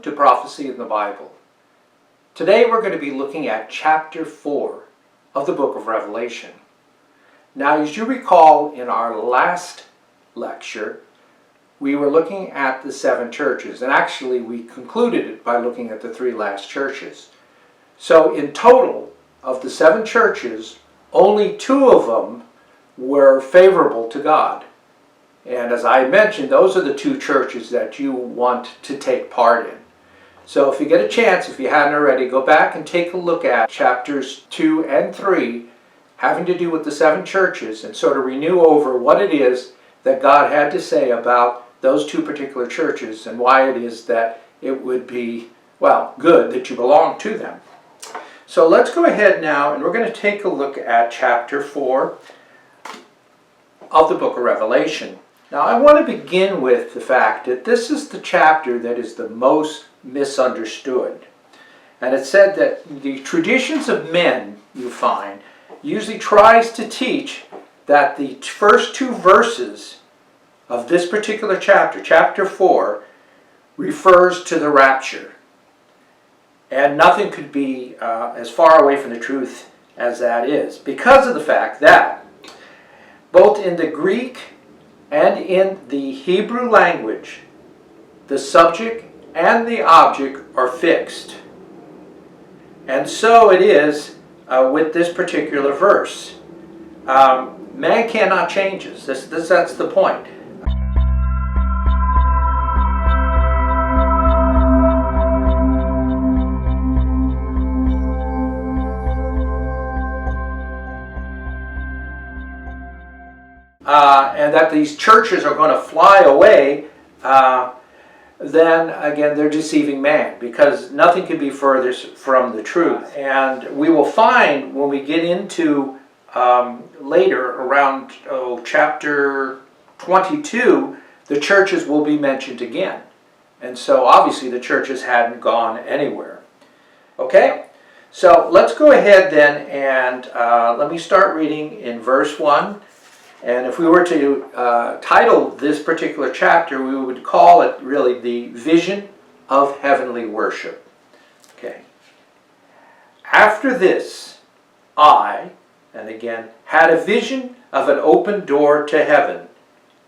to Prophecy in the Bible. Today we're going to be looking at chapter 4 of the book of Revelation. Now, as you recall, in our last lecture, we were looking at the 7 churches, and actually we concluded it by looking at the 3 last churches. So in total, of the 7 churches, only 2 of them were favorable to God. And as I mentioned, those are the 2 churches that you want to take part in. So if you get a chance, if you haven't already, go back and take a look at chapters 2 and 3 having to do with the 7 churches and sort of renew over what it is that God had to say about those 2 particular churches and why it is that it would be, well, good that you belong to them. So let's go ahead now and we're going to take a look at chapter 4 of the book of Revelation. Now, I want to begin with the fact that this is the chapter that is the most misunderstood. And it said that the traditions of men, you find, usually tries to teach that the first 2 verses of this particular chapter, chapter 4, refers to the rapture. And nothing could be as far away from the truth as that is, because of the fact that both in the Greek and in the Hebrew language, the subject and the object are fixed. And so it is with this particular verse. Man cannot change this. That's the point. And that these churches are going to fly away, then again they're deceiving man, because nothing can be furthest from the truth. And we will find when we get into later around chapter 22, the churches will be mentioned again. And so obviously the churches hadn't gone anywhere. Okay, so let's go ahead then and let me start reading in verse 1. And if we were to title this particular chapter, we would call it really the Vision of Heavenly Worship. Okay. After this, I, and again, had a vision of an open door to heaven,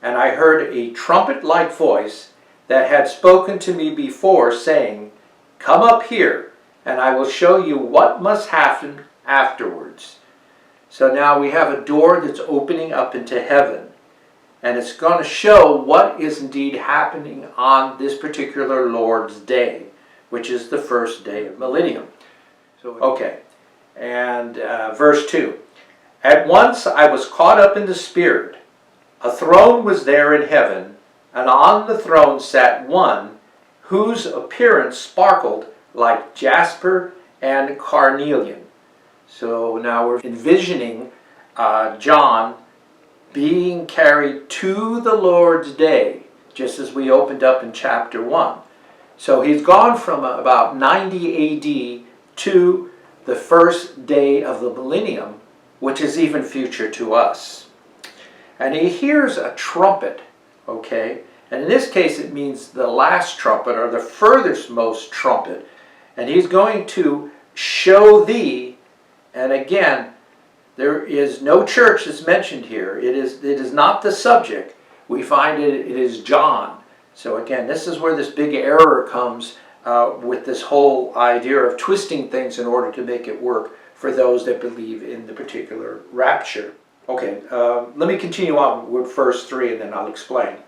and I heard a trumpet-like voice that had spoken to me before, saying, "Come up here, and I will show you what must happen afterwards." So now we have a door that's opening up into heaven. And it's going to show what is indeed happening on this particular Lord's Day, which is the first day of Millenium. Okay, and verse 2. At once I was caught up in the Spirit. A throne was there in heaven, and on the throne sat one whose appearance sparkled like jasper and carnelian. So now we're envisioning John being carried to the Lord's Day, just as we opened up in chapter 1. So he's gone from about 90 AD to the first day of the millennium, which is even future to us. And he hears a trumpet, okay? And in this case it means the last trumpet, or the furthest most trumpet. And he's going to show thee. And again, there is no church that's mentioned here. It is not the subject. We find it is John. So again, this is where this big error comes with this whole idea of twisting things in order to make it work for those that believe in the particular rapture. Okay, let me continue on with verse 3 and then I'll explain.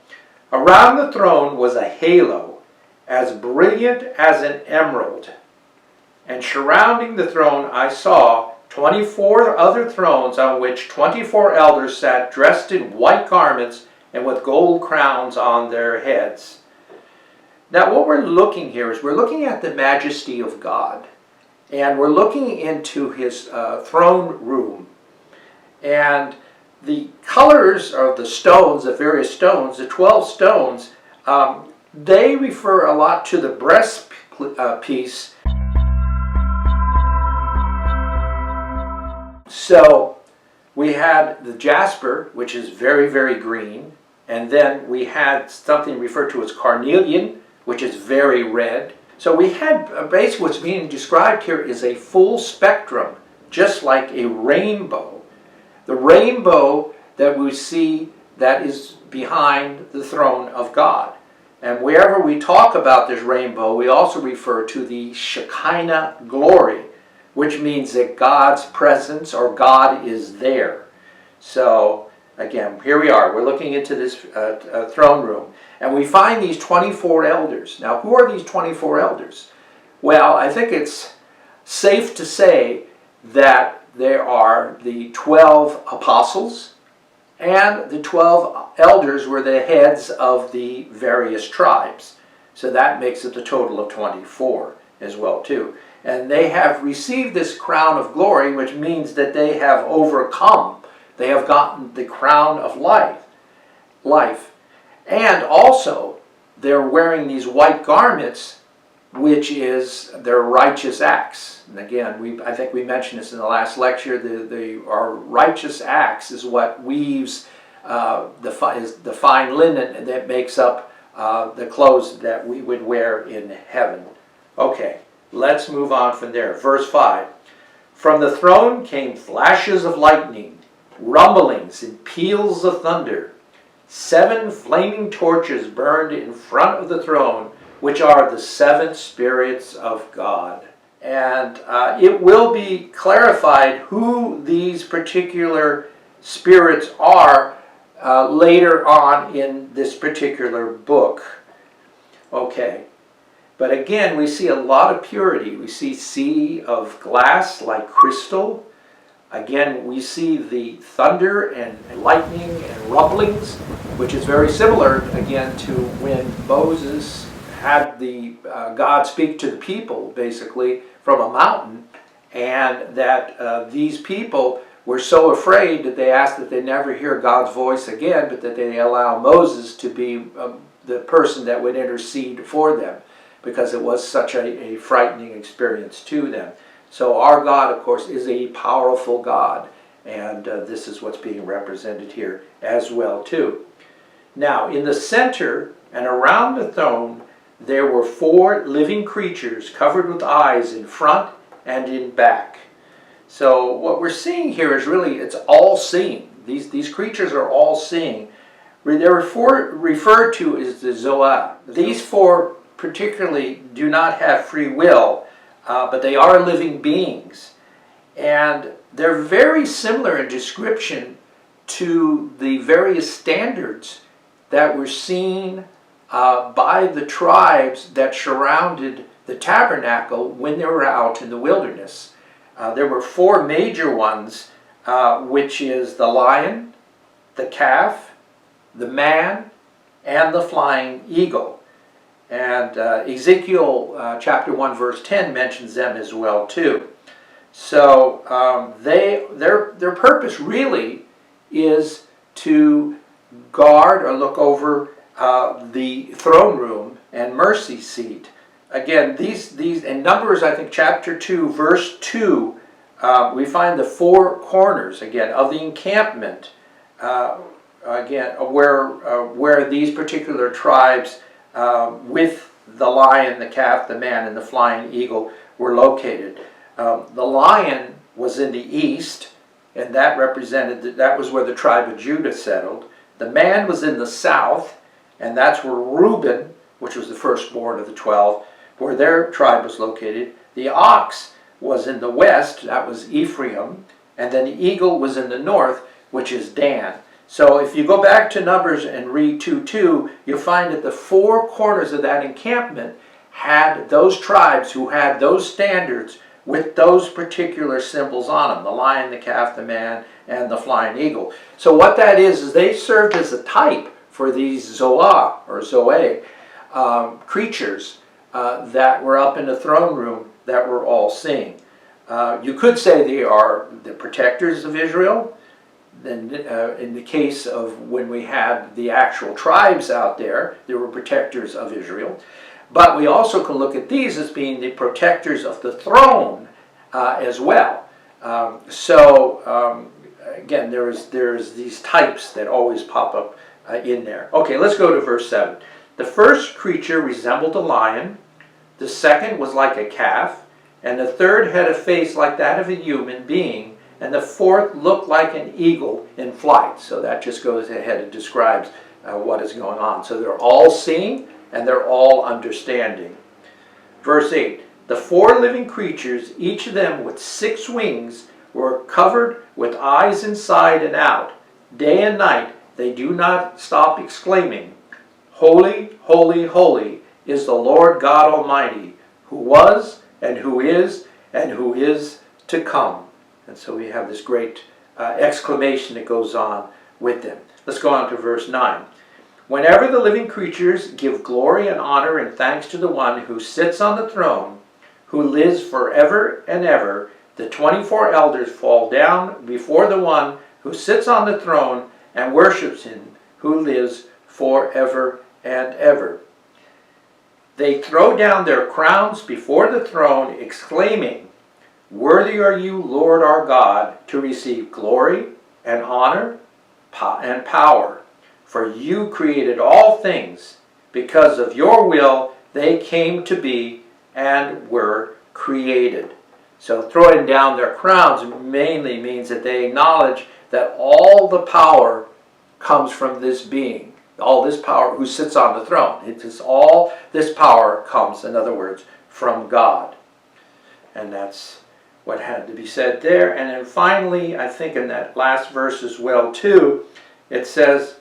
Around the throne was a halo as brilliant as an emerald. And surrounding the throne I saw 24 other thrones on which 24 elders sat, dressed in white garments and with gold crowns on their heads. Now what we're looking here is we're looking at the majesty of God. And we're looking into his throne room. And the colors of the stones, the various stones, the 12 stones, they refer a lot to the breastpiece. So we had the jasper, which is very, very green. And then we had something referred to as carnelian, which is very red. So we had, basically what's being described here is a full spectrum, just like a rainbow. The rainbow that we see that is behind the throne of God. And wherever we talk about this rainbow, we also refer to the Shekinah glory, which means that God's presence or God is there. So again, here we are. We're looking into this throne room. And we find these 24 elders. Now, who are these 24 elders? Well, I think it's safe to say that there are the 12 apostles, and the 12 elders were the heads of the various tribes. So that makes it a total of 24 as well, too. And they have received this crown of glory, which means that they have overcome. They have gotten the crown of life. And also, they're wearing these white garments, which is their righteous acts. And again, I think we mentioned this in the last lecture. Our righteous acts is what weaves the fine linen that makes up the clothes that we would wear in heaven. Okay, let's move on from there. Verse 5. From the throne came flashes of lightning, rumblings and peals of thunder. 7 flaming torches burned in front of the throne, which are the 7 spirits of God. And it will be clarified who these particular spirits are later on in this particular book. Okay, but again, we see a lot of purity. We see sea of glass like crystal. Again, we see the thunder and lightning and rumblings, which is very similar, again, to when Moses had God speak to the people, basically, from a mountain, and that these people were so afraid that they asked that they never hear God's voice again, but that they allow Moses to be the person that would intercede for them, because it was such a frightening experience to them. So our God, of course, is a powerful God, and this is what's being represented here as well, too. Now, in the center and around the throne, there were 4 living creatures covered with eyes in front and in back. So what we're seeing here is really, it's all seeing. These creatures are all seeing. They're referred to as the Zoah. These 4 particularly do not have free will, but they are living beings. And they're very similar in description to the various standards that were seen by the tribes that surrounded the tabernacle when they were out in the wilderness. There were 4 major ones, which is the lion, the calf, the man, and the flying eagle. And Ezekiel chapter 1 verse 10 mentions them as well too. So their purpose really is to guard or look over the throne room and mercy seat. Again, these in Numbers, I think chapter 2 verse 2, we find the 4 corners again of the encampment. Again, where these particular tribes with the lion, the calf, the man, and the flying eagle were located. The lion was in the east, and that represented that was where the tribe of Judah settled. The man was in the south, and that's where Reuben, which was the firstborn of the 12, where their tribe was located. The ox was in the west, that was Ephraim, and then the eagle was in the north, which is Dan. So if you go back to Numbers and read 2:2, you'll find that the 4 corners of that encampment had those tribes who had those standards with those particular symbols on them, the lion, the calf, the man, and the flying eagle. So what that is they served as a type for these Zoah, or Zoe, creatures that were up in the throne room that were all seeing. You could say they are the protectors of Israel. Then in the case of when we had the actual tribes out there, they were protectors of Israel. But we also can look at these as being the protectors of the throne as well. Again, there's these types that always pop up in there. Okay, let's go to verse 7. The first creature resembled a lion, The second was like a calf, and the third had a face like that of a human being, and the fourth looked like an eagle in flight. So that just goes ahead and describes what is going on. So they're all seeing and they're all understanding. Verse 8, the four living creatures, each of them with 6 wings, were covered with eyes inside and out. Day and night they do not stop exclaiming, Holy, holy, holy is the Lord God Almighty, who was and who is to come. And so we have this great exclamation that goes on with them. Let's go on to verse 9. Whenever the living creatures give glory and honor and thanks to the one who sits on the throne, who lives forever and ever, the 24 elders fall down before the one who sits on the throne and worships him who lives forever and ever. They throw down their crowns before the throne, exclaiming, Worthy are you, Lord our God, to receive glory and honor and power. For you created all things. Because of your will, they came to be and were created. So throwing down their crowns mainly means that they acknowledge that all the power comes from this being. All this power who sits on the throne. It is all this power comes, in other words, from God. And that's what had to be said there. And then finally, I think in that last verse as well too, it says,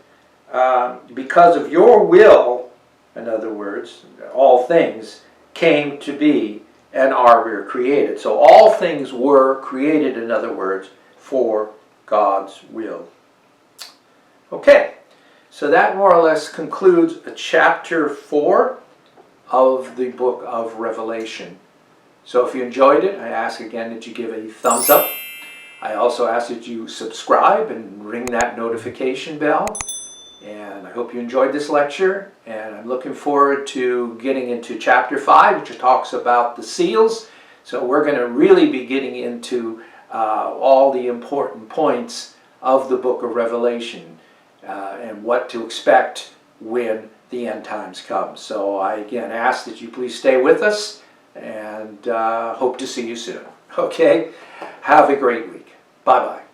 because of your will, in other words, all things came to be and were created. So all things were created, in other words, for God's will. Okay, so that more or less concludes chapter 4 of the book of Revelation. So if you enjoyed it, I ask again that you give a thumbs up. I also ask that you subscribe and ring that notification bell. And I hope you enjoyed this lecture, and I'm looking forward to getting into chapter 5, which talks about the seals. So we're going to really be getting into all the important points of the book of Revelation and what to expect when the end times come. So I again ask that you please stay with us, and hope to see you soon. Okay? Have a great week. Bye-bye.